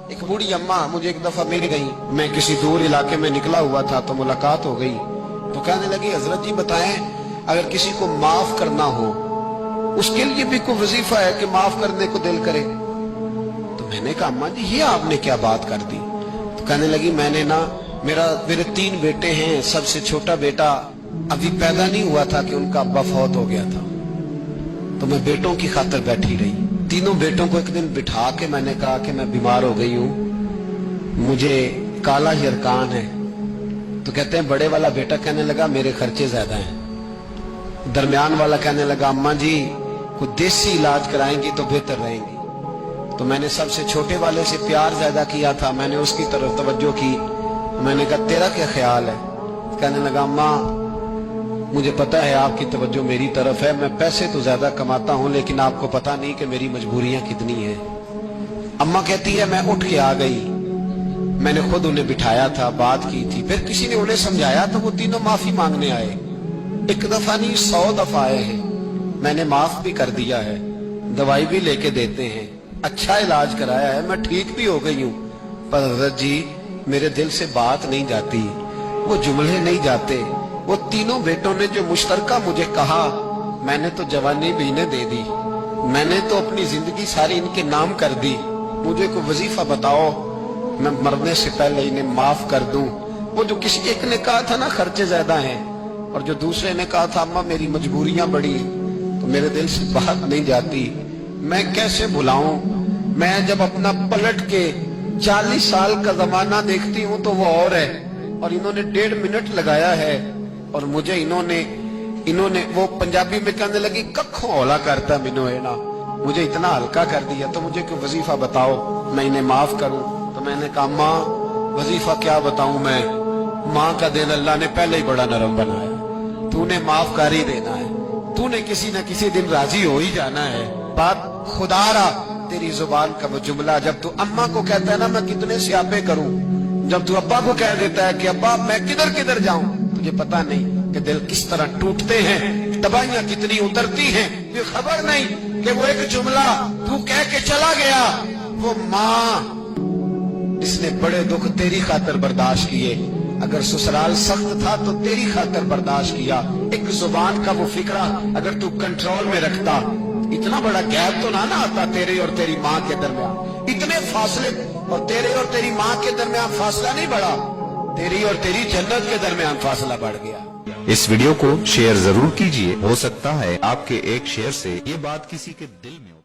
एक बूढ़ी अम्मा मुझे एक दफा मिल गई, मैं किसी दूर इलाके में निकला हुआ था तो मुलाकात हो गई। तो कहने लगी, हजरत जी बताएं, अगर किसी को माफ करना हो उसके लिए भी कोई वजीफा है कि माफ करने को दिल करे? तो मैंने कहा, अम्मा जी ये आपने क्या बात कर दी? तो कहने लगी, मैंने ना मेरे 3 बेटे हैं, सबसे छोटा बेटा अभी पैदा नहीं हुआ था कि उनका अब्बा फौत हो गया था। तो मैं बेटों की खातिर बैठी रही। तीनों बेटों को एक दिन बिठा के मैंने कहा कि मैं बीमार हो गई हूं, मुझे काला हिरकान है। तो कहते हैं बड़े वाला बेटा कहने लगा, मेरे खर्चे ज्यादा हैं। दरमियान वाला कहने लगा, अम्मा जी कोई देसी इलाज कराएंगी तो बेहतर रहेंगी। तो मैंने सबसे छोटे वाले से प्यार ज्यादा किया था, मैंने उसकी तरफ तवज्जो की। मैंने कहा, तेरा क्या ख्याल है? कहने लगा, अम्मा मुझे पता है आपकी तवज्जो मेरी तरफ है, मैं पैसे तो ज्यादा कमाता हूं लेकिन आपको पता नहीं कि मेरी मजबूरियां कितनी हैं। अम्मा कहती है, मैं उठ के आ गई, मैंने खुद उन्हें बिठाया था, बात की थी, फिर किसी ने उन्हें समझाया तो वो तीनों माफी मांगने आए। एक दफा नहीं 100 दफा आए हैं। मैंने माफ भी कर दिया है, दवाई भी लेके देते हैं, अच्छा इलाज कराया है, मैं ठीक भी हो गई हूँ। पर हज़रत जी मेरे दिल से बात नहीं जाती, वो जुमले नहीं जाते। वो तीनों बेटों ने जो मुश्तरका मुझे कहा, मैंने तो जवानी भी इन्हें दे दी, मैंने तो अपनी जिंदगी सारी इनके नाम कर दी। मुझे कोई वजीफा बताओ, मैं मरने से पहले इन्हें माफ कर दूं। वो जो किसी एक ने कहा था ना खर्चे ज्यादा हैं, और जो दूसरे ने कहा था अम्मा मेरी मजबूरियां बड़ी, तो मेरे दिल से बात नहीं जाती। मैं कैसे भुलाऊं? मैं जब अपना पलट के 40 साल का जमाना देखती हूँ तो वो और है, और इन्होंने 1.5 मिनट लगाया है, और मुझे इन्होंने वो पंजाबी में कहने लगी, कखों हौला करता मिनो है ना, मुझे इतना हल्का कर दिया। तो मुझे कोई वजीफा बताओ मैं इन्हें माफ करूं। तो मैंने कहा, माँ वजीफा क्या बताऊं मैं, माँ का दिल अल्लाह ने पहले ही बड़ा नरम बनाया, तूने माफ कर ही देना है, तूने किसी न किसी दिन राजी हो ही जाना है। बात खुदारा तेरी जुबान का वो जुमला, जब तू अम्मा को कहता है ना मैं कितने स्यापे करूं, जब तू अब्बा को कह देता है कि अब्बा मैं किधर किधर जाऊं, तुझे पता नहीं कि दिल किस तरह टूटते हैं, दवाइयां कितनी उतरती हैं, ये खबर नहीं कि वो एक जुमला तू कह के चला गया, वो माँ इसने बड़े दुख तेरी खातिर बर्दाश्त किए। अगर ससुराल सख्त था तो तेरी खातिर बर्दाश्त किया। एक जुबान का वो फिक्रा अगर तू कंट्रोल में रखता, इतना बड़ा गैप तो ना आता तेरे और तेरी माँ के दरमियान, इतने फासले, और तेरे और तेरी माँ के दरमियान फासला नहीं बढ़ा, तेरी और तेरी जन्नत के दरमियान फासला बढ़ गया। इस वीडियो को शेयर जरूर कीजिए, हो सकता है आपके एक शेयर से ये बात किसी के दिल में हो।